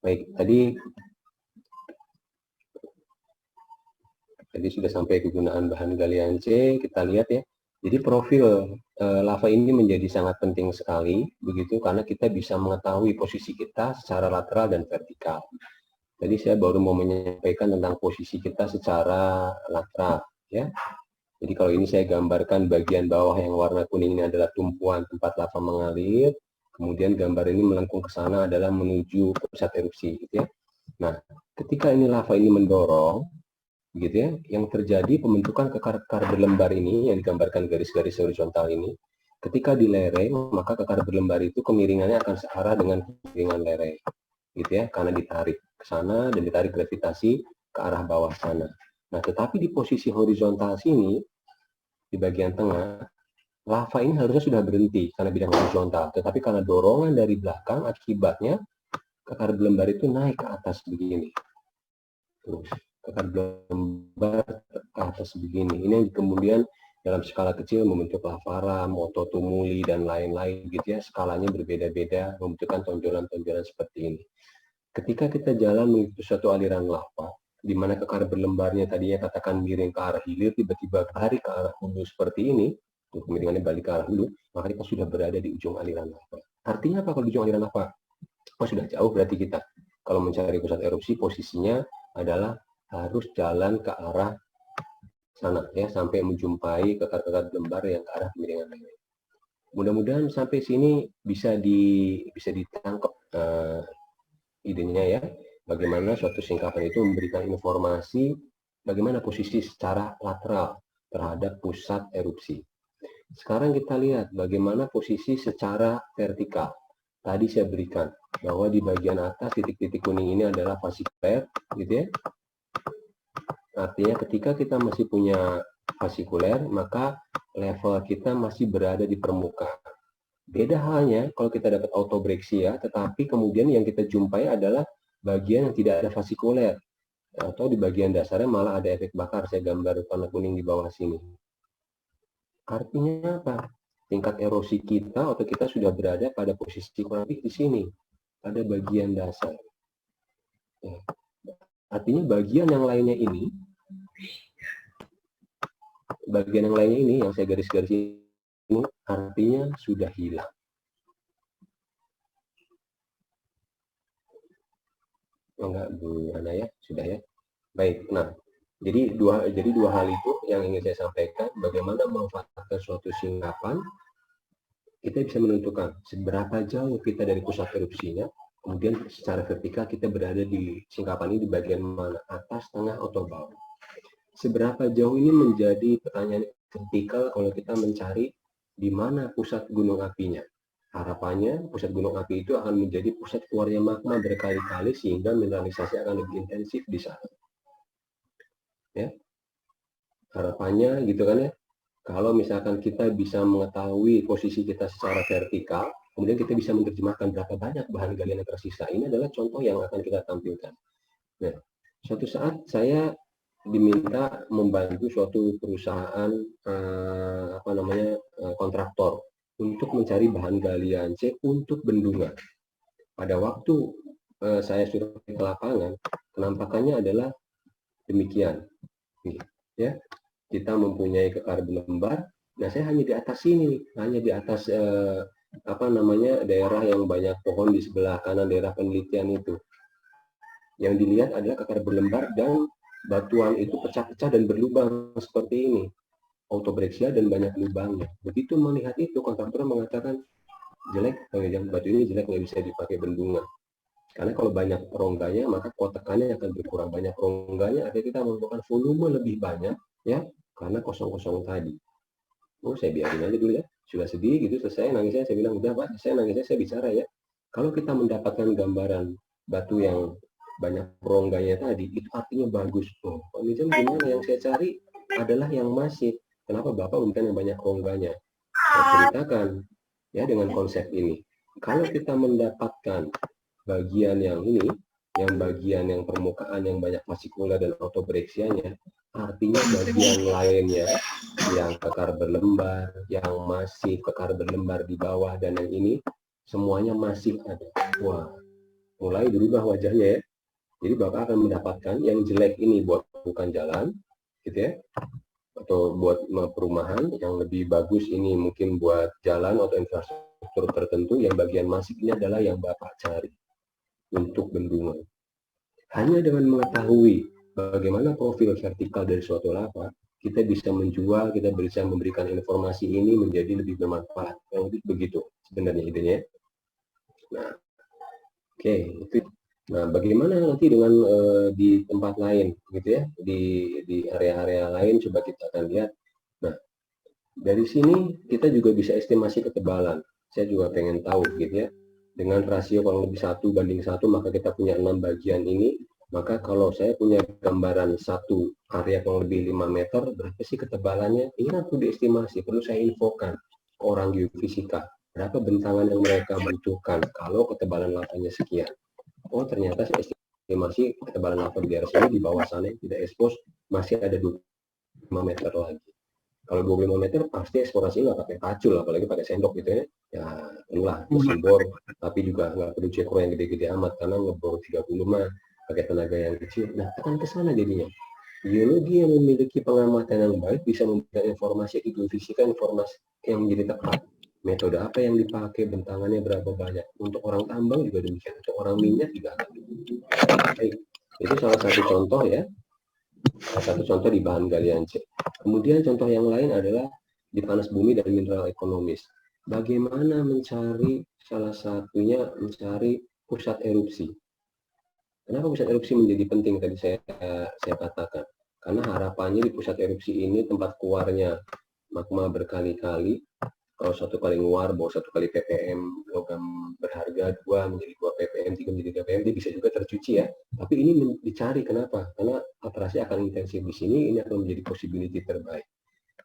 Baik, tadi sudah sampai kegunaan bahan galian C, kita lihat ya. Jadi profil lava ini menjadi sangat penting sekali, begitu, karena kita bisa mengetahui posisi kita secara lateral dan vertikal. Tadi saya baru mau menyampaikan tentang posisi kita secara lateral, ya. Jadi kalau ini saya gambarkan bagian bawah yang warna kuning ini adalah tumpuan tempat lava mengalir, kemudian gambar ini melengkung ke sana adalah menuju pusat erupsi, gitu ya. Nah, ketika ini lava ini mendorong, gitu ya, yang terjadi pembentukan kekar-kekar berlembar ini yang digambarkan garis-garis horizontal ini, ketika di lereng, maka kekar berlembar itu kemiringannya akan searah dengan kemiringan lereng, gitu ya, karena ditarik ke sana dan ditarik gravitasi ke arah bawah sana. Nah, tetapi di posisi horizontal sini, di bagian tengah, lava ini harusnya sudah berhenti karena bidang horizontal, tetapi karena dorongan dari belakang, akibatnya kekar berlembar itu naik ke atas begini. Terus, kekar berlembar ke atas begini. Ini yang kemudian dalam skala kecil membentuk lavara, mototumuli, dan lain-lain gitu ya. Skalanya berbeda-beda, membentukkan tonjolan-tonjolan seperti ini. Ketika kita jalan mengikuti suatu aliran lava, di mana kekar berlembarnya tadinya katakan miring ke arah hilir, tiba-tiba tarik ke arah hulu seperti ini, kemiringannya balik ke arah hulu, maka kita sudah berada di ujung aliran lava. Artinya apa kalau di ujung aliran lava? Oh, sudah jauh berarti kita. Kalau mencari pusat erupsi, posisinya adalah harus jalan ke arah sana, ya, sampai menjumpai kekar-kekar berlembar yang ke arah kemiringan lainnya. Mudah-mudahan sampai sini bisa ditangkap idenya ya, bagaimana suatu singkapan itu memberikan informasi bagaimana posisi secara lateral terhadap pusat erupsi. Sekarang kita lihat bagaimana posisi secara vertikal. Tadi saya berikan bahwa di bagian atas titik-titik kuning ini adalah fasikuler, gitu ya. Artinya ketika kita masih punya fasikuler, maka level kita masih berada di permukaan. Beda halnya kalau kita dapat autobreksia, tetapi kemudian yang kita jumpai adalah bagian yang tidak ada fasikuler, atau di bagian dasarnya malah ada efek bakar. Saya gambar warna kuning di bawah sini. Artinya apa? Tingkat erosi kita atau kita sudah berada pada posisi kurang lebih di sini, pada bagian dasar. Artinya bagian yang lainnya ini yang saya garis-garis ini artinya sudah hilang. Oh, enggak, Bu Ana ya, sudah ya. Baik, nah, jadi dua hal itu yang ingin saya sampaikan, bagaimana memanfaatkan suatu singkapan, kita bisa menentukan seberapa jauh kita dari pusat erupsinya, kemudian secara vertikal kita berada di singkapan ini di bagian mana, atas, tengah, atau bawah. Seberapa jauh ini menjadi pertanyaan vertikal kalau kita mencari di mana pusat gunung apinya. Harapannya pusat gunung api itu akan menjadi pusat keluarnya magma berkali-kali sehingga mineralisasi akan lebih intensif di sana. Ya, harapannya gitu kan ya. Kalau misalkan kita bisa mengetahui posisi kita secara vertikal, kemudian kita bisa menerjemahkan berapa banyak bahan galian yang tersisa. Ini adalah contoh yang akan kita tampilkan. Nah, suatu saat saya diminta membantu suatu perusahaan kontraktor untuk mencari bahan galian C untuk bendungan. Pada waktu saya suruh ke lapangan, penampakannya adalah demikian. Ya, kita mempunyai kekar berlembar. Nah, saya hanya di atas sini, hanya di atas daerah yang banyak pohon di sebelah kanan daerah penelitian itu. Yang dilihat adalah kekar berlembar dan batuan itu pecah-pecah dan berlubang seperti ini, autobreksia dan banyak lubangnya. Begitu melihat itu, kontraktor mengatakan jelek, batu ini jelek, nggak bisa dipakai bendungan. Karena kalau banyak rongganya, maka kotakannya akan berkurang. Banyak rongganya, artinya kita membutuhkan volume lebih banyak, ya, karena kosong-kosong tadi. Oh, saya biarin aja dulu ya. Sudah sedih gitu, selesai nangisnya, saya bilang, udah Pak, saya nangisnya, saya bicara ya. Kalau kita mendapatkan gambaran batu yang banyak rongganya tadi, itu artinya bagus. Oh, kondisi gimana? Yang saya cari adalah yang masif. Kenapa Bapak bukan yang banyak rongganya? Saya ceritakan ya dengan konsep ini. Kalau kita mendapatkan bagian yang ini, yang bagian yang permukaan yang banyak fasikular dan autobreksianya, artinya bagian lainnya yang kekar berlembar, yang masih kekar berlembar di bawah, dan yang ini semuanya masih ada. Wah, mulai berubah wajahnya ya. Jadi Bapak akan mendapatkan yang jelek ini buat bukan jalan, gitu ya, atau buat perumahan. Yang lebih bagus ini mungkin buat jalan atau infrastruktur tertentu. Yang bagian masif ini adalah yang Bapak cari untuk bendungan. Hanya dengan mengetahui bagaimana profil vertikal dari suatu lava, kita bisa menjual, kita bisa memberikan informasi ini menjadi lebih bermanfaat. Yang lebih begitu sebenarnya idenya. Nah, oke, itu. Nah, bagaimana nanti dengan di tempat lain, gitu ya, di area-area lain, coba kita akan lihat. Nah, dari sini kita juga bisa estimasi ketebalan. Saya juga pengen tahu, gitu ya. Dengan rasio kurang lebih 1:1, maka kita punya 6 bagian ini. Maka kalau saya punya gambaran satu area kurang lebih 5 meter, berapa sih ketebalannya? Ini kan perlu diestimasi, perlu saya infokan ke orang geofisika. Berapa bentangan yang mereka butuhkan kalau ketebalan lavanya sekian. Oh, ternyata saya estimasi ketebalan lava di daerah sini, di bawah sana yang tidak ekspos masih ada 25 meter lagi. Kalau 25 meter pasti eksplorasi nggak pakai pacul, apalagi pakai sendok gitu ya. Ya, itulah mesin bor, tapi juga nggak perlu cekro yang gede-gede amat, karena ngebor 30 mah pakai tenaga yang kecil. Nah, akan ke sana jadinya. Geologi yang memiliki pengamatan yang baik bisa memberikan informasi ke geofisika, informasi yang menjadi tepat. Metode apa yang dipakai, bentangannya berapa banyak. Untuk orang tambang juga demikian, untuk orang minyak juga akan demikian. Baik, itu salah satu contoh ya. Salah satu contoh di bahan galian C. Kemudian contoh yang lain adalah di panas bumi dan mineral ekonomis. Bagaimana mencari, salah satunya mencari pusat erupsi. Kenapa pusat erupsi menjadi penting tadi saya katakan? Karena harapannya di pusat erupsi ini tempat keluarnya magma berkali-kali. Kalau satu kali nguar, bawa 1 kali ppm logam berharga, 2 menjadi 2 ppm, 3 menjadi 3 ppm, dia bisa juga tercuci ya. Tapi ini dicari, kenapa? Karena atrasi akan intensif di sini, ini akan menjadi possibility terbaik.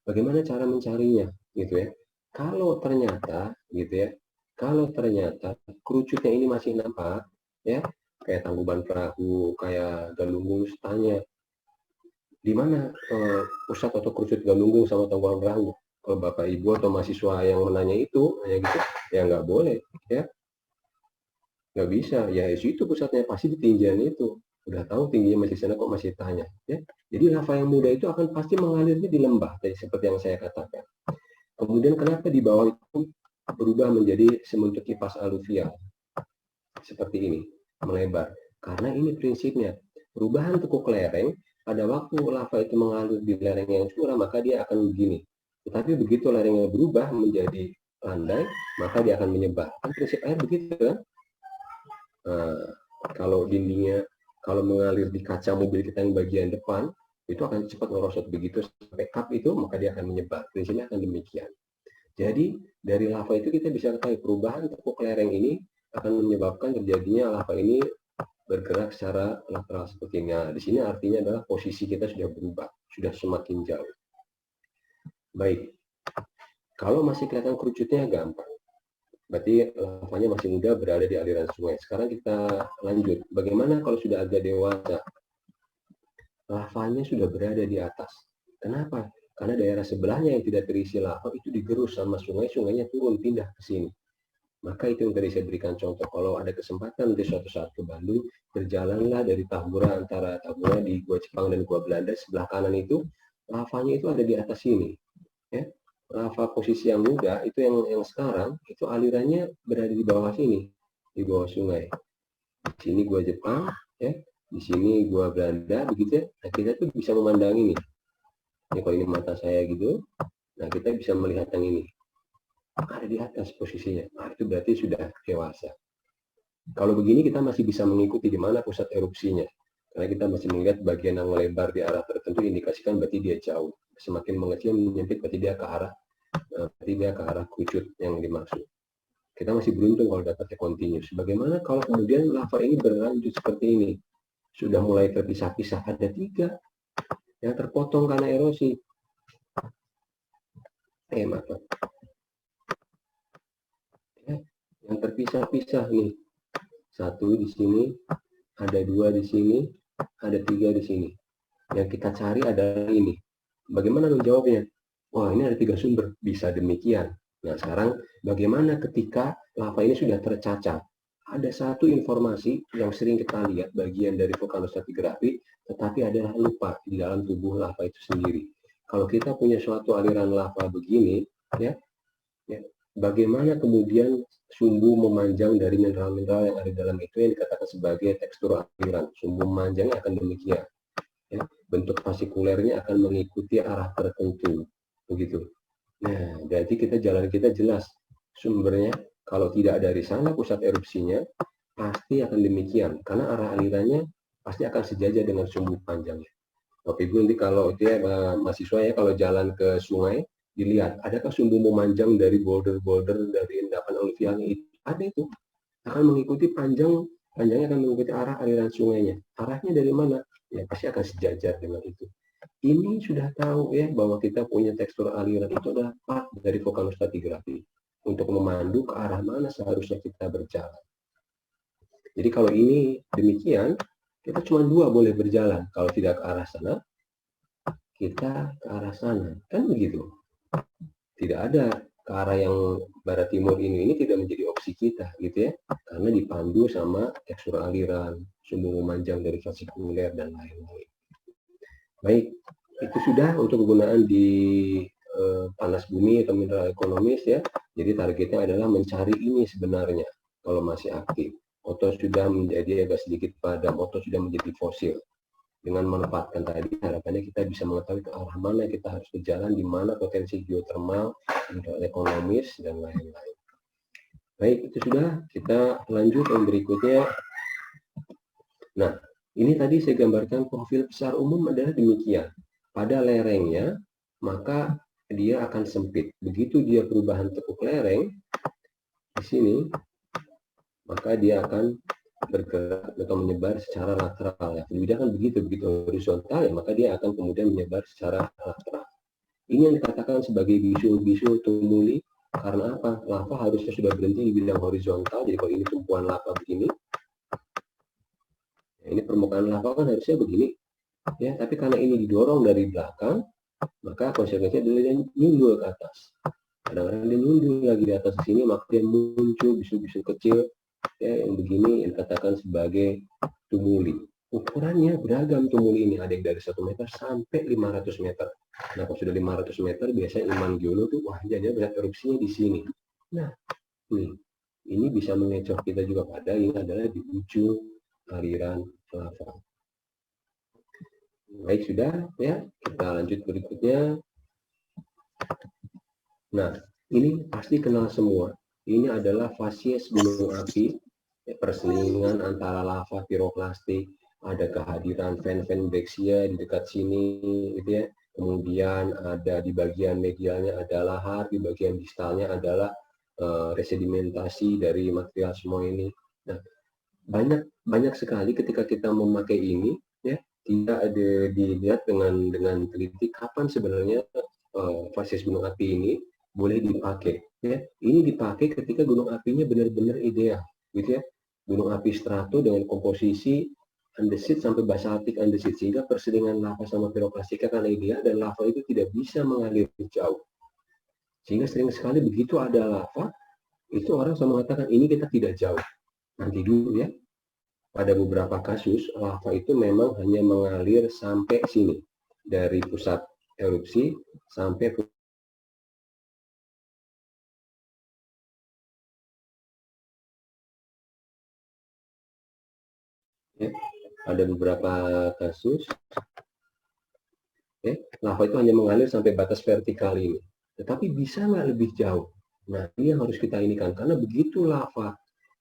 Bagaimana cara mencarinya, gitu ya? Kalau ternyata, gitu ya, kalau ternyata kerucutnya ini masih nampak, ya, kayak Tangkuban Perahu, kayak Galunggung, tanya di mana pusat atau kerucut Galunggung sama Tangkuban Perahu. Kalau Bapak Ibu atau mahasiswa yang menanya itu, hanya gitu, ya nggak boleh, ya nggak bisa. Ya itu pusatnya pasti di tinggian itu. Udah tahu tingginya masih sana kok masih tanya, ya. Jadi lava yang muda itu akan pasti mengalirnya di lembah, seperti yang saya katakan. Kemudian kenapa di bawah itu berubah menjadi sebentuk kipas aluvial seperti ini, melebar? Karena ini prinsipnya perubahan tekuk lereng. Pada waktu lava itu mengalir di lereng yang curam, maka dia akan begini. Tetapi begitu lerengnya berubah menjadi landai, maka dia akan menyebar. Kan prinsip air begitu kan? Nah, kalau dindingnya, kalau mengalir di kaca mobil kita yang bagian depan, itu akan cepat merosot. Begitu sampai cup itu, maka dia akan menyebar. Prinsipnya akan demikian. Jadi dari lava itu kita bisa ketahui perubahan tekuk lereng ini akan menyebabkan terjadinya lava ini bergerak secara lateral seperti ini. Nah, di sini artinya adalah posisi kita sudah berubah, sudah semakin jauh. Baik, kalau masih kelihatan kerucutnya gampang, berarti lavanya masih muda berada di aliran sungai. Sekarang kita lanjut, bagaimana kalau sudah agak dewasa? Lavanya sudah berada di atas. Kenapa? Karena daerah sebelahnya yang tidak terisi lava itu digerus sama sungai, sungainya turun pindah ke sini. Maka itu yang tadi saya berikan contoh, kalau ada kesempatan nanti suatu saat ke Bandung, berjalanlah dari Tahura, antara Tahura di Gua Jepang dan Gua Belanda, sebelah kanan itu, lavanya itu ada di atas sini. Ya. Lava posisi yang muda, itu yang sekarang, itu alirannya berada di bawah sini, di bawah sungai. Di sini Gua Jepang, ya. Di sini Gua Belanda, begitu ya. Nah, kita tuh bisa memandangi nih. Ini kalau ini mata saya gitu, nah kita bisa melihat yang ini. Ada di atas posisinya. Nah, itu berarti sudah dewasa. Kalau begini kita masih bisa mengikuti di mana pusat erupsinya. Karena kita masih melihat bagian yang melebar di arah tertentu indikasikan berarti dia jauh. Semakin mengecil menyempit berarti dia ke arah kerucut yang dimaksud. Kita masih beruntung kalau dapatnya continuous. Bagaimana kalau kemudian lava ini berlanjut seperti ini? Sudah mulai terpisah-pisah, ada 3 yang terpotong karena erosi. Maaf. Yang terpisah-pisah nih, 1 di sini, ada 2 di sini, ada 3 di sini. Yang kita cari adalah ini. Bagaimana menjawabnya? Wah, ini ada 3 sumber. Bisa demikian. Nah, sekarang bagaimana ketika lava ini sudah tercacat? ada satu informasi yang sering kita lihat bagian dari vulkanostratigrafi, tetapi adalah lupa di dalam tubuh lava itu sendiri. Kalau kita punya suatu aliran lava begini, ya, bagaimana kemudian sumbu memanjang dari mineral-mineral yang ada dalam itu yang dikatakan sebagai tekstur aliran. Sumbu memanjangnya akan demikian. Ya, bentuk fasikulernya akan mengikuti arah tertentu, begitu. Nah, berarti jalan kita jelas. Sumbernya kalau tidak dari sana pusat erupsinya, pasti akan demikian. Karena arah alirannya pasti akan sejajar dengan sumbu panjangnya. Bapak Ibu nanti kalau dia mahasiswa ya, kalau jalan ke sungai, dilihat adakah sumbu memanjang dari boulder-boulder dari endapan aluvialnya itu. Ada itu. Akan mengikuti panjangnya akan mengikuti arah aliran sungainya. Arahnya dari mana? Ya pasti akan sejajar dengan itu. Ini sudah tahu ya bahwa kita punya tekstur aliran itu adalah part dari vulkanostratigrafi untuk memandu ke arah mana seharusnya kita berjalan. Jadi kalau ini demikian, kita cuma dua boleh berjalan. Kalau tidak ke arah sana, kita ke arah sana. Kan begitu. Tidak ada ke arah yang barat timur ini tidak menjadi opsi kita gitu ya. Karena dipandu sama tekstur aliran, sumbu memanjang dari fasikuler dan lain-lain. Baik, itu sudah untuk kegunaan di panas bumi atau mineral ekonomis ya. Jadi targetnya adalah mencari ini sebenarnya kalau masih aktif. Atau sudah menjadi agak sedikit padam, atau sudah menjadi fosil. Dengan memanfaatkan tadi, harapannya kita bisa mengetahui ke arah mana kita harus berjalan, di mana potensi geotermal, mineral ekonomis, dan lain-lain. Baik, itu sudah. Kita lanjut yang berikutnya. Nah, ini tadi saya gambarkan profil besar umum adalah demikian. Pada lerengnya, maka dia akan sempit. Begitu dia perubahan tekuk lereng, di sini, maka dia akan bergerak atau menyebar secara lateral. Ya. Fluida kan begitu horizontal, ya, maka dia akan kemudian menyebar secara lateral. Ini yang dikatakan sebagai bisul-bisul tumuli. Karena apa? Lava harusnya sudah berhenti di bidang horizontal. Jadi kalau ini tumpuan lava begini, ya, ini permukaan lava kan harusnya begini. Ya, tapi karena ini didorong dari belakang, maka konsekuensinya adalah dia nyundul ke atas. Kadang-kadang dia nyundul lagi di atas sini, maka dia muncul bisul-bisul kecil ya, yang begini yang dikatakan sebagai tumuli. Ukurannya beragam tumuli ini, ada yang dari 1 meter sampai 500 meter. Nah, kalau sudah 500 meter, biasanya ilmuwan geolog tuh, wah jadi berat erupsinya di sini. Nah, ini bisa mengecoh kita juga pada ini adalah di ujung aliran lava. Baik, sudah ya. Kita lanjut berikutnya. Nah, ini pasti kenal semua. Ini adalah fasies gunung api, perselingan antara lava piroklastik, ada kehadiran fen-fen brexia di dekat sini, gitu ya. Kemudian ada di bagian medialnya ada lahar, di bagian distalnya adalah resedimentasi dari material semua ini. Nah, banyak sekali ketika kita memakai ini, ya, tidak ada dilihat dengan teliti kapan sebenarnya fasies gunung api ini boleh dipakai. Ya, ini dipakai ketika gunung apinya benar-benar ideal, gitu ya. Gunung api strato dengan komposisi andesit sampai basaltik andesit, sehingga perselingan lava sama piroklastika karena ideal dan lava itu tidak bisa mengalir jauh. Sehingga sering sekali begitu ada lava, itu orang selalu mengatakan ini kita tidak jauh. Nanti dulu ya. Pada beberapa kasus, lava itu memang hanya mengalir sampai sini. Dari pusat erupsi sampai ya, ada beberapa kasus ya, lava itu hanya mengalir sampai batas vertikal ini. Tetapi bisa nggak lebih jauh? Nah, ini yang harus kita inikan. Karena begitu lava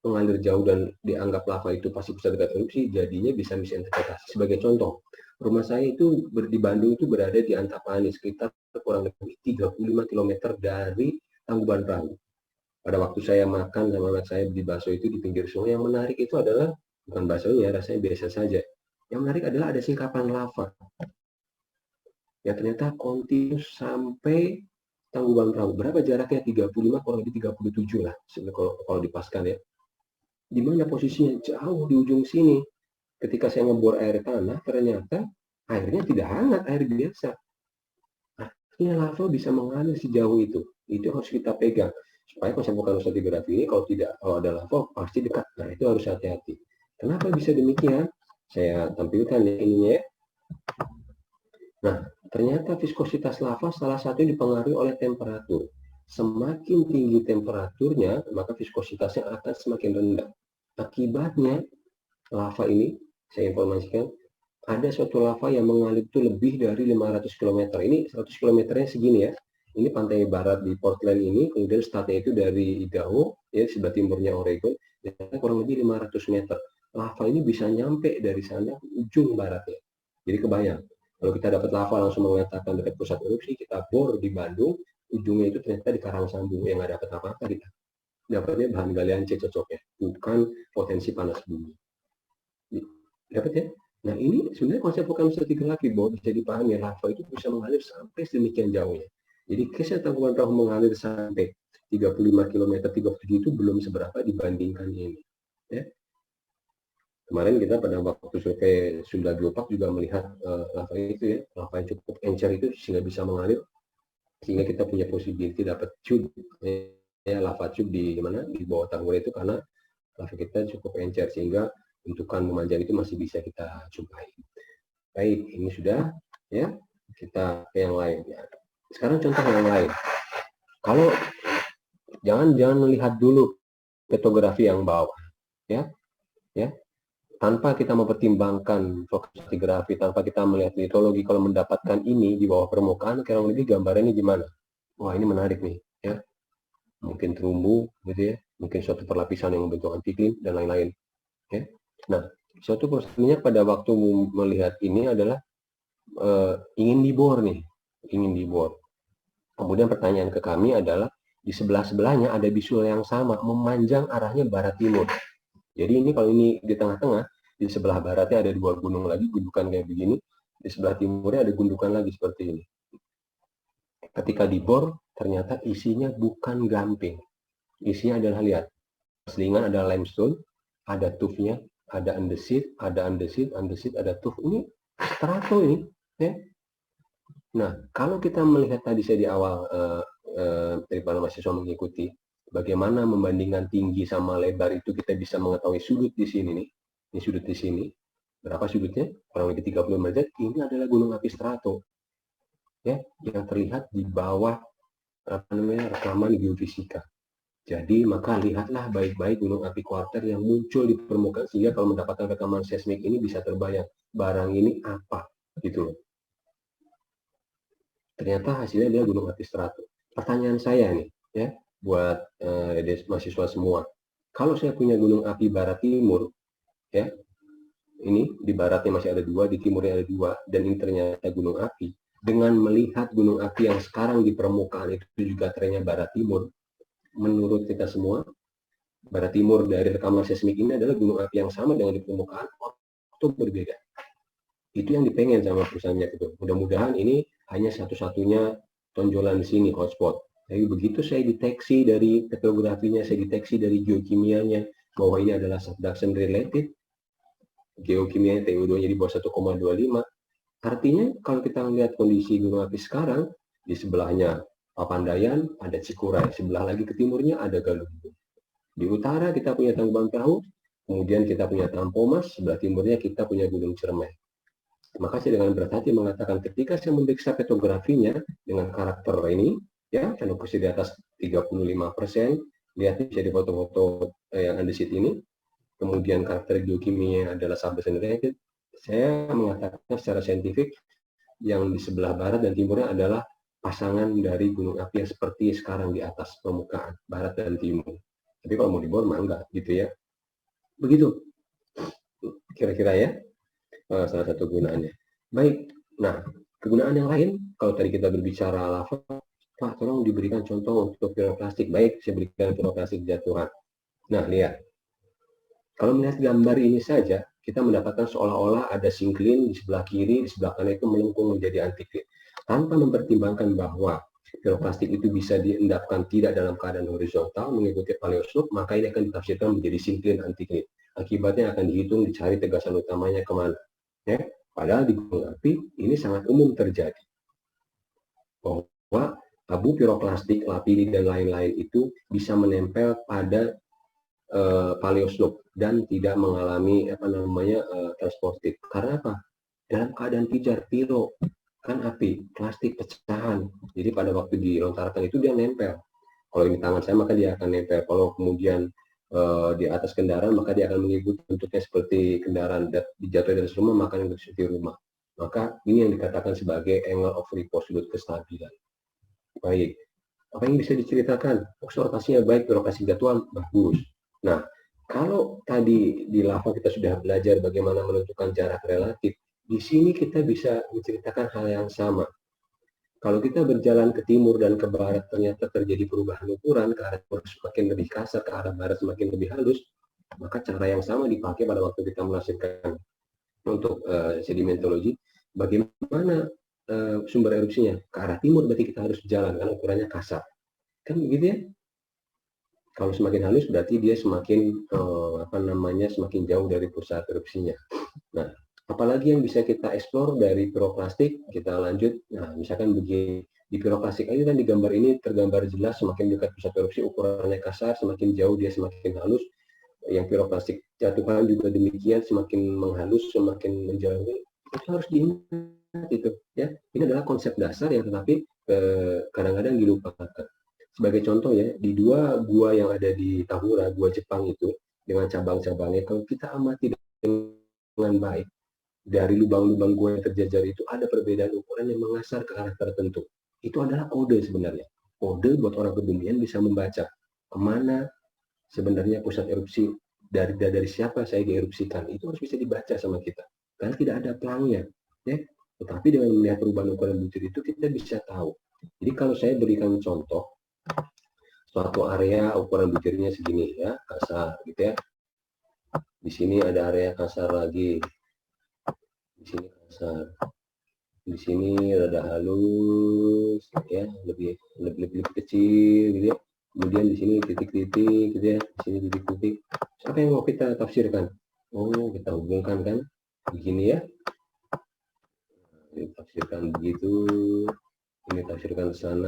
mengalir jauh dan dianggap lava itu pasti pusat dekat erupsi, jadinya bisa misinterpretasi. Sebagai contoh, rumah saya itu di Bandung itu berada di Antapani, sekitar kurang lebih 35 km dari Tangkuban Perahu. Pada waktu saya makan sama anak saya di bakso itu di pinggir sungai, yang menarik itu adalah bukan baksonya, rasanya biasa saja. Yang menarik adalah ada singkapan lava yang ternyata kontinus sampai Tangkuban Perahu. Berapa jaraknya? 35, kurang lebih 37 lah, kalau dipaskan ya. Di mana posisinya? Jauh di ujung sini. Ketika saya ngebor air tanah, ternyata airnya tidak hangat, air biasa. Artinya lava bisa mengalir sejauh itu. Itu harus kita pegang. Supaya konsep vulkan stratigrafi ini kalau ada lava pasti dekat. Nah, itu harus hati-hati. Kenapa bisa demikian? Saya tampilkan ya ininya ya. Nah, ternyata viskositas lava salah satu dipengaruhi oleh temperatur. Semakin tinggi temperaturnya, maka viskositasnya akan semakin rendah. Akibatnya, lava ini, saya informasikan, ada suatu lava yang mengalir itu lebih dari 500 km. Ini 100 km-nya segini ya. Ini pantai barat di Portland ini, kemudian startnya itu dari Idaho, ya sebelah timurnya Oregon, dan kurang lebih 500 meter. Lava ini bisa nyampe dari sana ke ujung baratnya. Jadi kebayang, kalau kita dapat lava langsung mengatakan dekat pusat erupsi, kita bor di Bandung, ujungnya itu ternyata di Karangsambung, yang nggak dapat apa-apa kita. Dapatnya bahan galian C cocoknya, bukan potensi panas bumi. Dapat ya? Nah, ini sebenarnya konsep vulkan stratigrafi bahwa bisa dipahami lava itu bisa mengalir sampai sedemikian jauhnya. Jadi kisah tangkuban perahu mengalir sampai 35 km, 37 itu belum seberapa dibandingkan ini. Ya. Kemarin kita pada waktu survei Sunda Geopark juga melihat lava itu ya, lava yang cukup encer itu sehingga bisa mengalir, sehingga kita punya possibility dapat tube, ya lava tube di mana di bawah tanggul itu karena lava kita cukup encer sehingga bentukan memanjang itu masih bisa kita jumpai. Baik, ini sudah ya. Kita ke yang lain ya. Sekarang contoh yang lain. Kalau jangan melihat dulu petrografi yang bawah ya. Ya. Tanpa kita mempertimbangkan stratigrafi, tanpa kita melihat litologi, kalau mendapatkan ini di bawah permukaan, kurang lebih gambarannya gimana? Wah, ini menarik nih ya. Mungkin terumbu gitu ya, mungkin suatu perlapisan yang membentuk antiklim dan lain-lain ya. Nah, suatu posisinya pada waktu melihat ini adalah ingin dibor nih, ingin dibor. Kemudian pertanyaan ke kami adalah di sebelah-sebelahnya ada bisul yang sama, memanjang arahnya barat timur. Jadi ini kalau ini di tengah-tengah, di sebelah baratnya ada dua gunung lagi, gundukan kayak begini, di sebelah timurnya ada gundukan lagi seperti ini. Ketika dibor, ternyata isinya bukan gamping. Isinya adalah, lihat, selingan ada limestone, ada tufnya, ada andesit, ada tuf. Ini strato ini, ya. Nah, kalau kita melihat tadi saya di awal daripada mahasiswa mengikuti bagaimana membandingkan tinggi sama lebar itu kita bisa mengetahui sudut di sini nih. Ini sudut di sini. Berapa sudutnya? Kurang lebih 30 derajat. Ini adalah gunung api strato. Ya, yang terlihat di bawah rekaman geofisika. Jadi maka lihatlah baik-baik gunung api kuarter yang muncul di permukaan sehingga kalau mendapatkan rekaman seismik ini bisa terbayang barang ini apa gitu loh. Ternyata hasilnya adalah gunung api strato. Pertanyaan saya nih ya buat mahasiswa semua. Kalau saya punya gunung api barat timur ya, ini di baratnya masih ada dua, di timurnya ada dua, dan ini ternyata gunung api. Dengan melihat gunung api yang sekarang di permukaan itu juga trennya barat timur, menurut kita semua, barat timur dari rekaman seismik ini adalah gunung api yang sama dengan di permukaan atau berbeda. Itu yang dipengen sama perusahaannya gitu. Mudah-mudahan ini hanya satu-satunya tonjolan di sini hotspot. Jadi begitu saya deteksi dari petrografinya, saya deteksi dari geokimianya bahwa ini adalah subduction related, geokimianya TU2-nya di bawah 1,25. Artinya kalau kita melihat kondisi gunung api sekarang, di sebelahnya Papandayan ada Cikuray, sebelah lagi ke timurnya ada Galunggung. Di utara kita punya Tangkuban Perahu, kemudian kita punya Tampomas, sebelah timurnya kita punya Gunung Ciremai. Maka saya dengan berat hati mengatakan ketika saya memeriksa petrografinya dengan karakter ini, ya, fenokusir di atas 35%, lihat bisa di foto-foto yang ada di sini, kemudian karakter geokimia adalah subduction related, saya mengatakan secara saintifik yang di sebelah barat dan timurnya adalah pasangan dari gunung api yang seperti sekarang di atas permukaan, barat dan timur. Tapi kalau mau dibor, mah enggak, gitu ya. Begitu, kira-kira ya, salah satu gunaannya. Baik, nah, kegunaan yang lain, kalau tadi kita berbicara lava, Pak, tolong diberikan contoh untuk piroklastik. Baik, saya berikan piroklastik jatuhan. Nah, lihat. Kalau melihat gambar ini saja, kita mendapatkan seolah-olah ada sinklin di sebelah kiri, di sebelah kanan itu melengkung menjadi antiklin. Tanpa mempertimbangkan bahwa piroklastik itu bisa diendapkan tidak dalam keadaan horizontal mengikuti paleoslope, maka ini akan ditafsirkan menjadi sinklin antiklin. Akibatnya akan dihitung, dicari tegasan utamanya kemana. Ya? Padahal di gunung api ini sangat umum terjadi. Bahwa abu piroklastik, lapilli, dan lain-lain itu bisa menempel pada paleoslope dan tidak mengalami transportif. Karena apa? Dalam keadaan pijar, piro, kan api, plastik pecahan. Jadi pada waktu dilontarkan itu dia nempel. Kalau ini tangan saya maka dia akan nempel. Kalau kemudian di atas kendaraan maka dia akan mengikuti bentuknya seperti kendaraan. Dijatuh dari rumah maka yang seperti rumah. Maka ini yang dikatakan sebagai angle of repose, sudut kestabilan. Baik. Apa yang bisa diceritakan? Rotasinya baik, rotasi jadwal bagus. Nah, kalau tadi di lava kita sudah belajar bagaimana menentukan jarak relatif, di sini kita bisa menceritakan hal yang sama. Kalau kita berjalan ke timur dan ke barat ternyata terjadi perubahan ukuran, ke arah timur semakin lebih kasar, ke arah barat semakin lebih halus, maka cara yang sama dipakai pada waktu kita menghasilkan untuk sedimentologi. Bagaimana sumber erupsinya? Ke arah timur berarti kita harus jalan, karena ukurannya kasar. Kan begitu ya? Kalau semakin halus berarti dia semakin semakin jauh dari pusat erupsinya. Nah, apalagi yang bisa kita eksplor dari piroklastik, kita lanjut. Nah, misalkan begini, di piroklastik aja kan di gambar ini tergambar jelas semakin dekat pusat erupsi ukurannya kasar, semakin jauh dia semakin halus. Yang piroklastik jatuhan juga demikian, semakin menghalus, semakin menjauh. Itu harus diingat itu, ya. Ini adalah konsep dasar yang tetapi kadang-kadang dilupakan. Sebagai contoh ya, di dua gua yang ada di Tahura, gua Jepang itu, dengan cabang-cabangnya, kalau kita amati dengan baik, dari lubang-lubang gua yang terjajar itu ada perbedaan ukuran yang mengasar ke arah tertentu. Itu adalah kode sebenarnya. Kode buat orang kebumian bisa membaca kemana sebenarnya pusat erupsi, dari siapa saya dierupsikan. Itu harus bisa dibaca sama kita. Karena tidak ada pelangnya. Ya. Tetapi dengan melihat perubahan ukuran butir itu, kita bisa tahu. Jadi kalau saya berikan contoh, suatu area ukuran butirnya segini ya, kasar gitu ya. Di sini ada area kasar lagi. Di sini kasar. Di sini rada halus ya, lebih kecil gitu ya. Kemudian di sini titik-titik gitu ya. Di sini titik-titik. Apa yang mau kita tafsirkan? Oh, kita hubungkan kan begini ya. Ini tafsirkan begitu. Ini tafsirkan ke sana.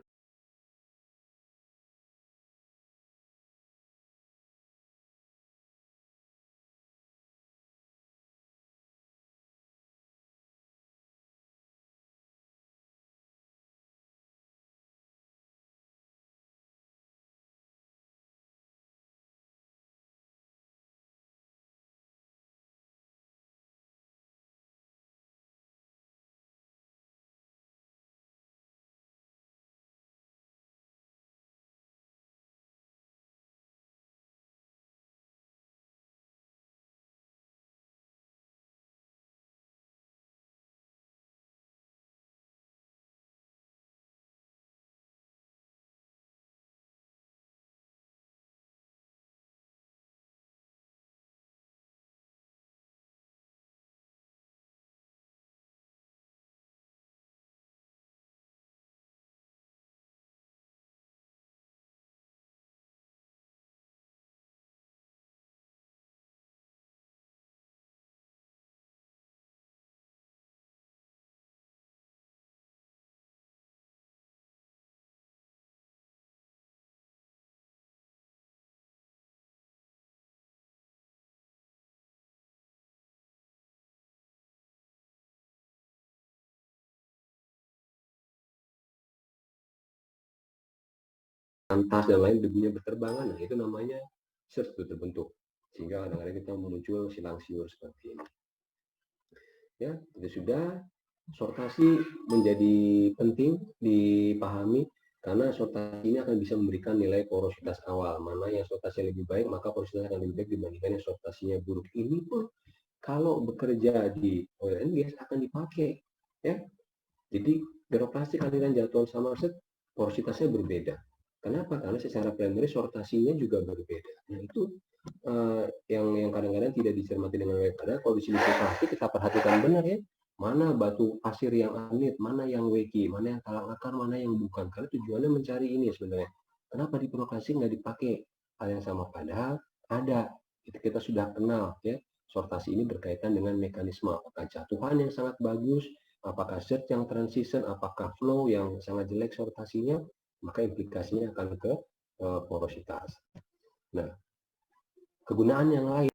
Lantas dan lain debunya berterbangan, nah itu namanya surf terbentuk. Sehingga kadang-kadang kita muncul silang siur seperti ini. Ya, itu sudah. Sortasi menjadi penting dipahami karena sortasi ini akan bisa memberikan nilai porositas awal. Mana yang sortasinya lebih baik, maka porositasnya akan lebih baik dibandingkan yang sortasinya buruk. Ini pun kalau bekerja di oil and gas akan dipakai. Ya, jadi piroklastik, aliran jatuhan sama aset, porositasnya berbeda. Kenapa? Karena secara primary sortasinya juga berbeda. Nah itu yang kadang-kadang tidak dicermati dengan baik. Padahal kalau di sini piroklastik kita perhatikan benar ya, mana batu pasir yang anit, mana yang weki, mana yang talang akar, mana yang bukan. Karena tujuannya mencari ini sebenarnya. Kenapa di piroklastik nggak dipakai hal yang sama? Padahal ada. Kita sudah kenal ya. Sortasi ini berkaitan dengan mekanisme apakah jatuhan yang sangat bagus, apakah search yang transition, apakah flow yang sangat jelek sortasinya. maka implikasinya akan ke porositas. Nah, kegunaan yang lain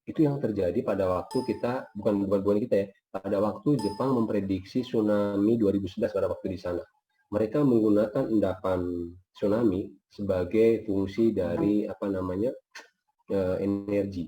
Itu yang terjadi pada waktu kita, bukan kita ya, pada waktu Jepang memprediksi tsunami 2011 pada waktu di sana. Mereka menggunakan endapan tsunami sebagai fungsi dari energi.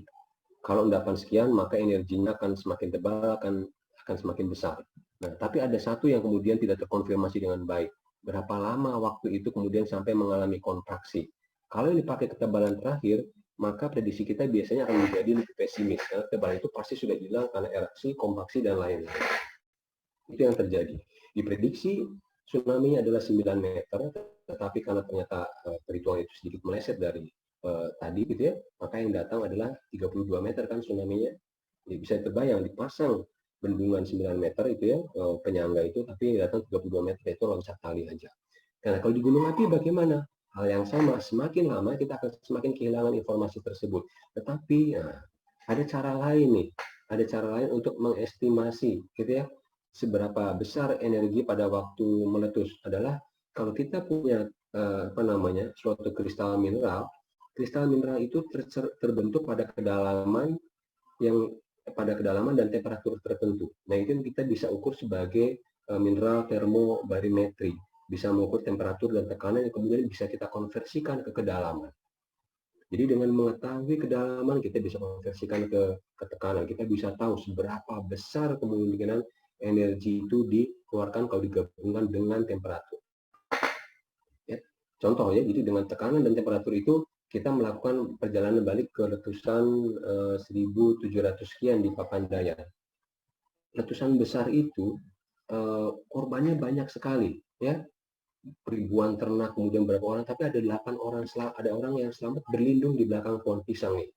Kalau endapan sekian, maka energinya akan semakin tebal, akan semakin besar. Nah, tapi ada satu yang kemudian tidak terkonfirmasi dengan baik. Berapa lama waktu itu kemudian sampai mengalami kontraksi? Kalau ini pakai ketebalan terakhir, maka prediksi kita biasanya akan menjadi lebih pesimis. Karena ketebalan itu pasti sudah hilang karena eraksi, kompaksi, dan lain-lain. Itu yang terjadi. Diprediksi tsunami-nya adalah 9 meter, tetapi karena ternyata perhitungan itu sedikit meleset dari tadi gitu ya, maka yang datang adalah 32 meter kan tsunami-nya. Jadi bisa terbayang dipasang bendungan 9 meter itu ya, penyangga itu, tapi yang datang 32 meter itu loncat tali aja. Karena kalau di gunung api bagaimana? Hal yang sama, semakin lama kita akan semakin kehilangan informasi tersebut. Tetapi ada cara lain nih, ada cara lain untuk mengestimasi gitu ya, seberapa besar energi pada waktu meletus adalah kalau kita punya suatu kristal mineral itu terbentuk pada kedalaman dan temperatur tertentu. Nah, itu kita bisa ukur sebagai mineral termobarimetri, bisa mengukur temperatur dan tekanan yang kemudian bisa kita konversikan ke kedalaman. Jadi dengan mengetahui kedalaman, kita bisa konversikan ke tekanan. Kita bisa tahu seberapa besar kemungkinan energi itu dikeluarkan kalau digabungkan dengan temperatur. Ya. Contoh ya, jadi dengan tekanan dan temperatur itu kita melakukan perjalanan balik ke letusan 1700 sekian di Papandayan. Letusan besar itu korbannya banyak sekali, ya, ribuan ternak, kemudian berapa orang, tapi ada 8 orang, ada orang yang selamat berlindung di belakang pohon pisang nih,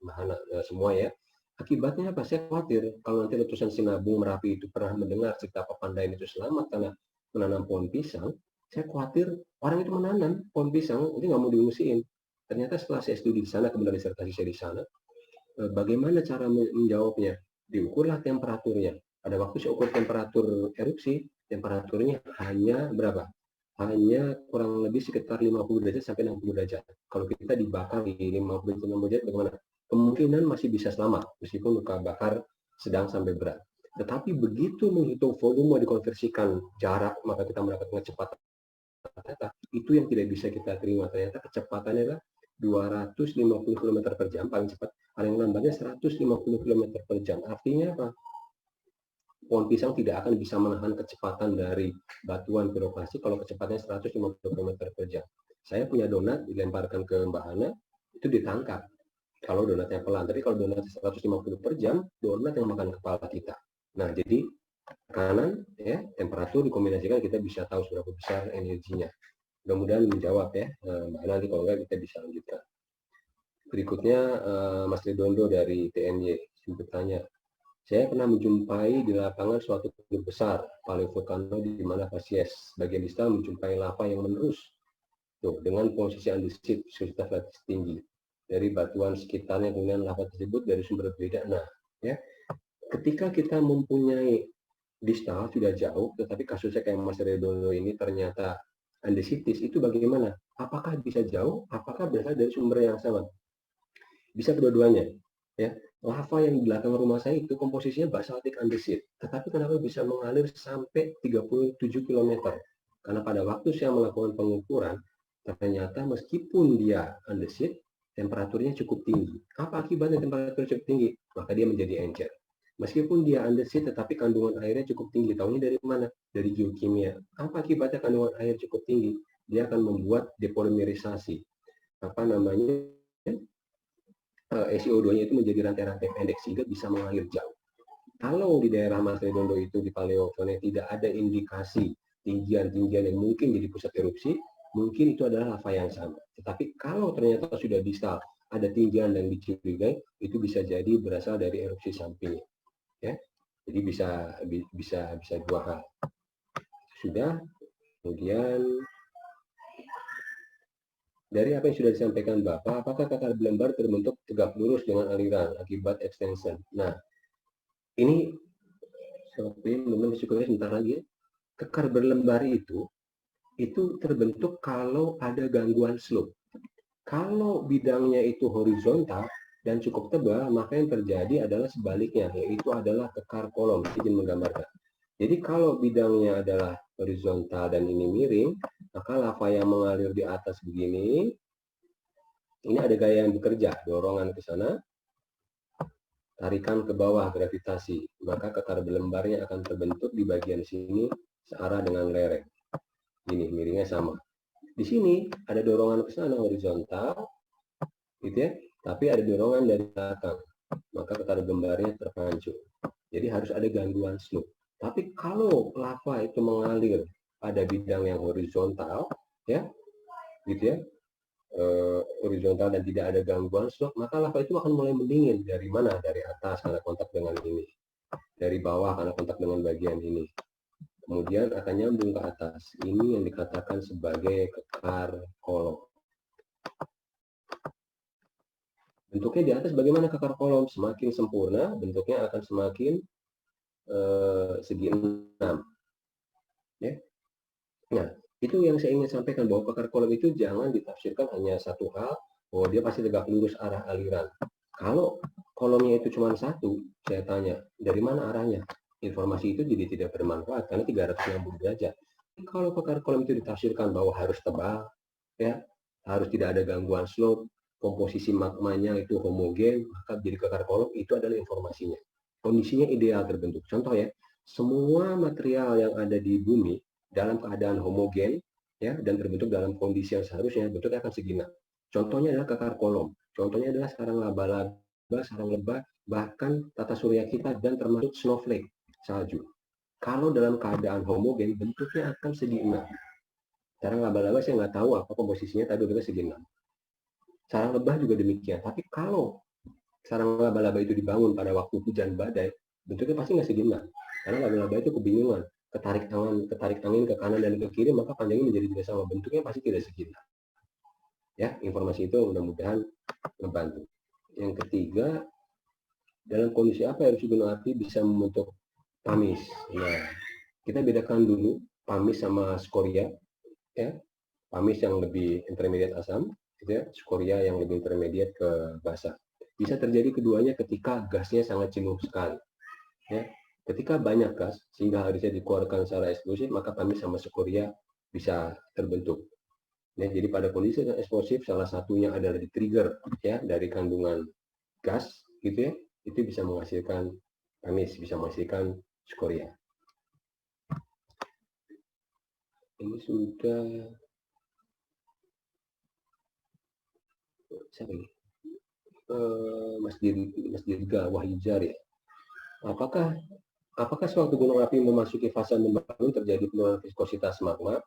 semua ya. Akibatnya apa? Saya khawatir kalau nanti letusan Sinabung, Merapi itu pernah mendengar cerita Papandayan itu selamat karena menanam pohon pisang. Saya khawatir orang itu menanam pohon pisang, itu nggak mau diungsiin. Ternyata setelah saya studi di sana, kemudian disertasi saya di sana, bagaimana cara menjawabnya? Diukurlah temperaturnya. Pada waktu saya ukur temperatur erupsi, temperaturnya hanya berapa? Hanya kurang lebih sekitar 50 derajat sampai 60 derajat. Kalau kita dibakar di 50 derajat, bagaimana? Kemungkinan masih bisa selamat, meskipun luka bakar sedang sampai berat. Tetapi begitu menghitung volume dikonversikan jarak, maka kita mendapatkan kecepatan. Itu yang tidak bisa kita terima. Ternyata kecepatannya adalah 250 km per jam, paling cepat. Paling lambatnya 150 km per jam. Artinya apa? Pohon pisang tidak akan bisa menahan kecepatan dari batuan birokrasi kalau kecepatannya 150 km per jam. Saya punya donat, dilemparkan ke Mbak Hana, itu ditangkap. Kalau donatnya pelan, tapi kalau donat 150 per jam, donat yang makan kepala kita. Nah, jadi tekanan, ya, temperatur dikombinasikan, kita bisa tahu seberapa besar energinya. Mudah-mudahan menjawab ya, Mbak Hana, nanti kalau enggak kita bisa lanjutkan. Berikutnya, Mas Ridondo dari TNY bertanya, saya pernah menjumpai di lapangan suatu kutub besar, paleovolcano di mana Pasies bagian distal menjumpai lava yang menerus tuh, dengan posisi andesit, viscositas latis tinggi. Dari batuan sekitarnya, kemudian lava tersebut dari sumber berbeda. Nah, ya, ketika kita mempunyai distal sudah jauh, tetapi kasusnya kayak Mas Redondo ini ternyata andesitis, itu bagaimana? Apakah bisa jauh? Apakah berasal dari sumber yang sama? Bisa kedua-duanya. Ya, lava yang di belakang rumah saya itu komposisinya basaltik andesit, tetapi kenapa bisa mengalir sampai 37 km? Karena pada waktu saya melakukan pengukuran, ternyata meskipun dia andesit, temperaturnya cukup tinggi. Apa akibatnya temperatur cukup tinggi? Maka dia menjadi encer. Meskipun dia andesit, tetapi kandungan airnya cukup tinggi. Tahunya dari mana? Dari geokimia. Apa akibatnya kandungan air cukup tinggi? Dia akan membuat depolimerisasi. SiO2-nya itu menjadi rantai-rantai pendek sehingga bisa mengalir jauh. Kalau di daerah Mas Redondo itu di paleovolcano tidak ada indikasi tinggian-tinggian yang mungkin jadi pusat erupsi, mungkin itu adalah lava yang sama. Tetapi kalau ternyata sudah distal ada tinggian yang dicurigai, itu bisa jadi berasal dari erupsi sampingnya. Ya, jadi bisa dua hal. Sudah, kemudian dari apa yang sudah disampaikan Bapak, apakah kakak berlembar terbentuk tegak lurus dengan aliran akibat extension? Nah, ini seperti teman-teman syukurnya sebentar lagi. Kekar berlembar itu terbentuk kalau ada gangguan slope. Kalau bidangnya itu horizontal, dan cukup tebal, maka yang terjadi adalah sebaliknya, yaitu adalah kekar kolom. Izin menggambarkan. Jadi kalau bidangnya adalah horizontal dan ini miring, maka lava yang mengalir di atas begini, ini ada gaya yang bekerja, dorongan ke sana, tarikan ke bawah, gravitasi. Maka kekar belembarnya akan terbentuk di bagian sini searah dengan lereng. Ini miringnya sama. Di sini ada dorongan ke sana horizontal, gitu ya, tapi ada dorongan dari belakang, maka kekar belembarnya terpancung. Jadi harus ada gangguan slope. Tapi kalau lava itu mengalir pada bidang yang horizontal, ya, gitu ya, horizontal dan tidak ada gangguan slope, maka lava itu akan mulai mendingin. Dari mana? Dari atas karena kontak dengan ini, dari bawah karena kontak dengan bagian ini, kemudian akan nyambung ke atas. Ini yang dikatakan sebagai kekar kolom. Bentuknya di atas bagaimana kekar kolom? Semakin sempurna, bentuknya akan semakin segi 6. Ya. Nah, itu yang saya ingin sampaikan, bahwa kekar kolom itu jangan ditafsirkan hanya satu hal, bahwa dia pasti tegak lurus arah aliran. Kalau kolomnya itu cuma satu, saya tanya, dari mana arahnya? Informasi itu jadi tidak bermanfaat, karena 360 derajat. Kalau kekar kolom itu ditafsirkan bahwa harus tebal, ya, harus tidak ada gangguan slope, komposisi magmanya itu homogen, maka jadi kekar kolom itu adalah informasinya. Kondisinya ideal terbentuk. Contoh ya, semua material yang ada di bumi dalam keadaan homogen, ya, dan terbentuk dalam kondisi yang seharusnya, bentuknya akan segini. Contohnya adalah kekar kolom. Contohnya adalah sarang laba-laba, sarang lebah, bahkan tata surya kita, dan termasuk snowflake, salju. Kalau dalam keadaan homogen, bentuknya akan segi 6. Sarang laba-laba saya nggak tahu apa komposisinya, tapi bentuknya segi 6. Sarang lebah juga demikian. Tapi kalau sarang laba-laba itu dibangun pada waktu hujan badai, bentuknya pasti nggak segi 6. Karena laba-laba itu kebingungan, ketarik angin ke kanan dan ke kiri, maka panjangnya menjadi tidak sama, bentuknya pasti tidak segi 6. Ya, informasi itu mudah-mudahan membantu. Yang ketiga, dalam kondisi apa erupsi gunung api bisa membentuk pamis? Nah, kita bedakan dulu pamis sama skoria, ya. Pamis yang lebih intermediate asam, gitu ya. Skoria yang lebih intermediate ke basah. Bisa terjadi keduanya ketika gasnya sangat jenuh sekali, ya. Ketika banyak gas sehingga harusnya dikeluarkan secara eksplosif, maka pamis sama skoria bisa terbentuk. Ya, jadi pada kondisi eksplosif salah satunya adalah di trigger, ya, dari kandungan gas, gitu ya, itu bisa menghasilkan pamis, bisa menghasilkan skoria. Ini sudah siapa ini? Mas Dirga Wahidjar, ya. Apakah apakah suatu gunung api memasuki fase membangun terjadi penurunan viskositas magma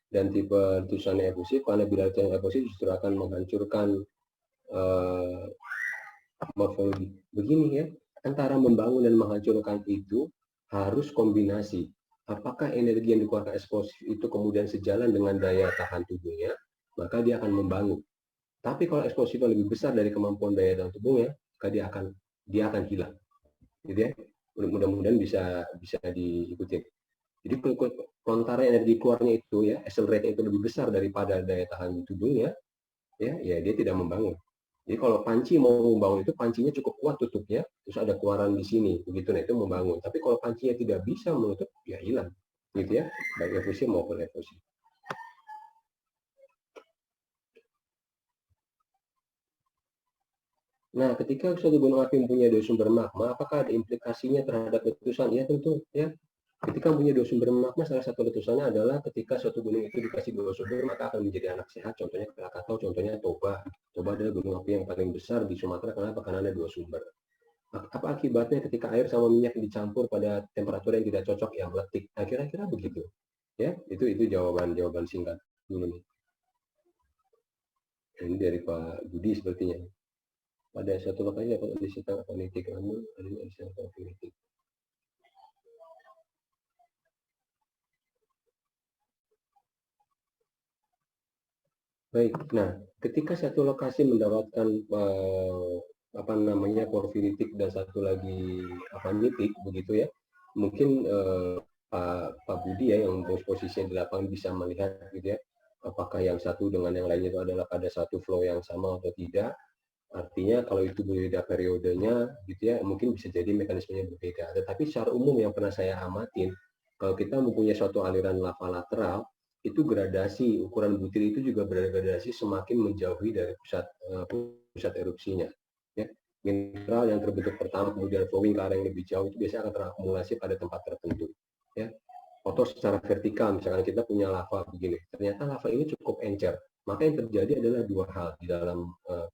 dan tipe letusannya efusif, karena bila letusan efusif justru akan menghancurkan morfologi. Begini ya, antara membangun dan menghancurkan itu harus kombinasi. Apakah energi yang dikeluarkan eksplosif itu kemudian sejalan dengan daya tahan tubuhnya, maka dia akan membangun. Tapi kalau eksplosifnya lebih besar dari kemampuan daya tahan tubuhnya, maka dia akan hilang. Gitu ya. Mudah-mudahan bisa diikuti. Jadi pelontaran energi keluarnya itu, ya, accelerate itu lebih besar daripada daya tahan tubuhnya, ya dia tidak membangun. Jadi kalau panci mau membangun itu, pancinya cukup kuat tutupnya, terus ada keluaran di sini, begitu, nah itu membangun. Tapi kalau pancinya tidak bisa menutup, ya hilang, gitu ya, baik efusif maupun efusif. Nah, ketika suatu gunung api mempunyai dua sumber magma, apakah ada implikasinya terhadap letusan? Ya tentu, ya. Ketika mempunyai dua sumber magma, salah satu letusannya adalah ketika suatu gunung itu dikasih dua sumber, maka akan menjadi anak sehat. Contohnya Krakatau, contohnya Toba. Toba adalah gunung api yang paling besar di Sumatera. Kenapa? Karena ada dua sumber. Apa akibatnya ketika air sama minyak dicampur pada temperatur yang tidak cocok? Ya meletik. Nah, kira-kira begitu. Ya, itu jawaban singkat dulu nih. Ini dari Pak Budi sepertinya. Pada suatu lokasi dapat kondisi tangkap politik, namun ada kondisi tangkap politik. Baik, nah ketika satu lokasi mendapatkan apa namanya porfiritik dan satu lagi nitik, begitu ya, mungkin Pak Budi ya yang posisinya di lapangan bisa melihat, gitu ya, apakah yang satu dengan yang lainnya itu adalah pada satu flow yang sama atau tidak. Artinya kalau itu berbeda periodenya, gitu ya, mungkin bisa jadi mekanismenya berbeda. Tetapi secara umum yang pernah saya amatin, kalau kita mempunyai suatu aliran lava lateral, itu gradasi ukuran butir itu juga bergradasi semakin menjauhi dari pusat erupsinya. Ya. Mineral yang terbentuk pertama kemudian flowing ke arah yang lebih jauh itu biasanya akan terakumulasi pada tempat tertentu. Ya. Atau secara vertikal, misalkan kita punya lava begini, ternyata lava ini cukup encer. Maka yang terjadi adalah dua hal di dalam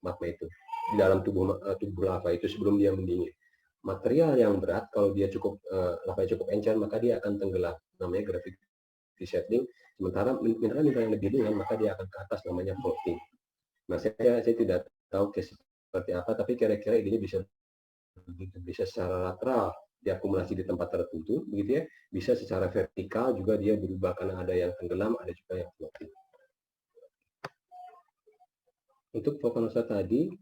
magma itu, di dalam tubuh lava itu sebelum dia mendingin. Material yang berat kalau dia lava cukup encer maka dia akan tenggelam, namanya gravity settling. Sementara mineral yang lebih ringan maka dia akan ke atas, namanya floating. Nah, saya tidak tahu seperti apa, tapi kira-kira ini bisa secara lateral diakumulasi di tempat tertentu, begitu ya. Bisa secara vertikal juga dia berubah karena ada yang tenggelam, ada juga yang floating. Untuk vulkanosa tadi,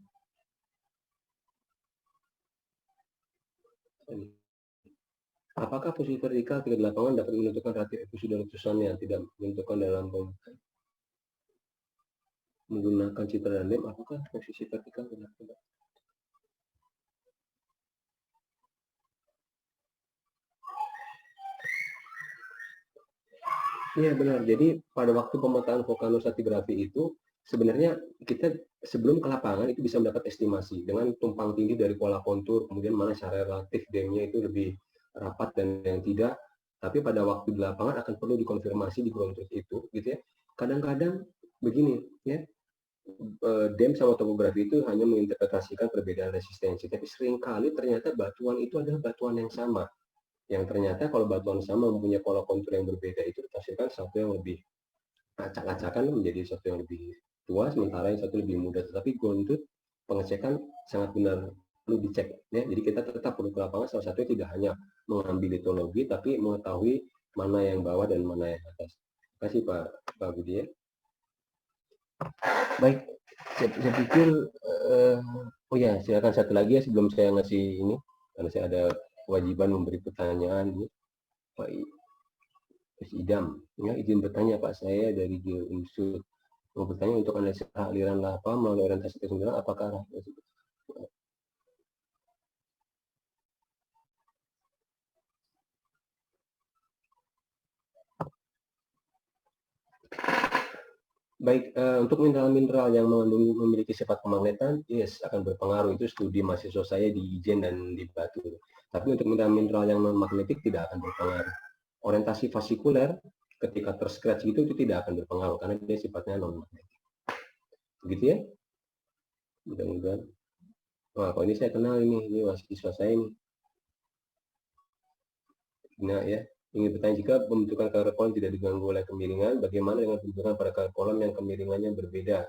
apakah posisi vertikal di lapangan dapat menentukan ratio efusi dan letusan yang tidak menentukan dalam menggunakan citra dan lem? Apakah posisi vertikal tidak? Iya benar. Jadi pada waktu pemetaan vulkanostratigrafi itu sebenarnya kita sebelum ke lapangan itu bisa mendapat estimasi dengan tumpang tindih dari pola kontur, kemudian mana secara relatif dam-nya itu lebih rapat dan yang tidak. Tapi pada waktu di lapangan akan perlu dikonfirmasi di ground truth itu, gitu ya. Kadang-kadang begini, ya, dam sama topografi itu hanya menginterpretasikan perbedaan resistensi, tapi seringkali ternyata batuan itu adalah batuan yang sama. Yang ternyata kalau batuan sama mempunyai pola kontur yang berbeda itu ditafsirkan satu yang lebih acak-acakan menjadi satu yang lebih tua, sementara yang satu lebih muda. Tetapi untuk pengecekan sangat benar perlu dicek. Ya. Jadi kita tetap perlu ke lapangan, salah satunya tidak hanya mengambil litologi, tapi mengetahui mana yang bawah dan mana yang atas. Terima kasih Pak Budi. Ya. Baik, saya pikir, oh ya silakan satu lagi ya sebelum saya ngasih ini, karena saya ada kewajiban memberi pertanyaan. Pak Idam, ya, izin bertanya Pak, saya dari Geoinsur. Mau bertanya untuk analisis aliran lava melalui orientasi kesimpulan apakah baik, untuk mineral-mineral yang memiliki sifat kemagnetan, yes, akan berpengaruh. Itu studi mahasiswa saya di Ijen dan di Batu. Tapi untuk mineral-mineral yang non-magnetik tidak akan berpengaruh. Orientasi fasikuler ketika terscratch itu tidak akan berpengaruh karena dia sifatnya non-magnetik. Begitu ya? Mudah-mudahan. Wah, kalau ini saya kenal ini mahasiswa saya ini. Nah, ya. Ingin bertanya, jika pembentukan kadar kolom tidak diganggu oleh kemiringan, bagaimana dengan pembentukan pada kadar kolom yang kemiringannya berbeda?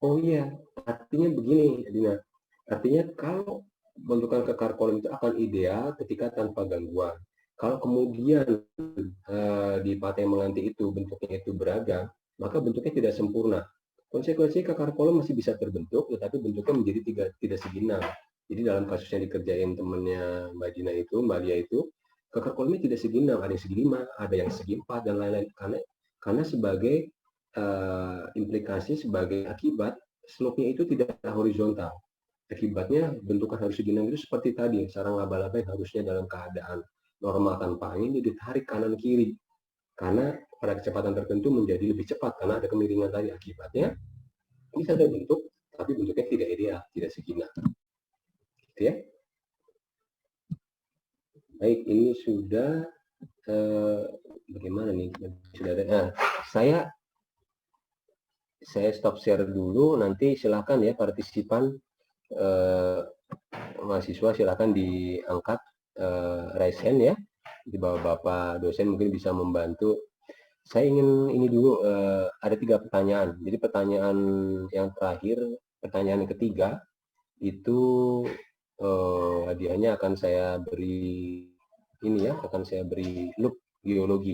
Oh iya, artinya begini, Dina. Artinya kalau pembentukan kekar kolom itu akan ideal ketika tanpa gangguan. Kalau kemudian di Pateng Melanti itu bentuknya itu beragam, maka bentuknya tidak sempurna. Konsekuensi kekar kolom masih bisa terbentuk, tetapi bentuknya menjadi tidak segi 6. Jadi dalam kasus yang dikerjain temannya Mbak Dina itu, Mbak Lia itu, kekar kolomnya tidak segi 6, ada yang segi 5, ada yang segi 4, dan lain-lain. Karena sebagai implikasi, sebagai akibat, slope-nya itu tidak horizontal. Akibatnya bentukan harus segi 6 itu seperti tadi, sarang laba-laba yang harusnya dalam keadaan normal tanpa angin ditarik kanan kiri. Karena pada kecepatan tertentu menjadi lebih cepat karena ada kemiringan tadi. Akibatnya bisa terbentuk, tapi bentuknya tidak ideal, tidak segi 6. Gitu ya. Baik, ini sudah bagaimana nih? Sudah ada. Nah, saya stop share dulu, nanti silakan ya partisipan mahasiswa silakan diangkat raise hand ya, di bawah Bapak dosen mungkin bisa membantu. Saya ingin ini dulu, ada 3 pertanyaan. Jadi pertanyaan yang terakhir, pertanyaan yang ketiga itu hadiahnya akan saya beri ini ya, akan saya beri loop geologi.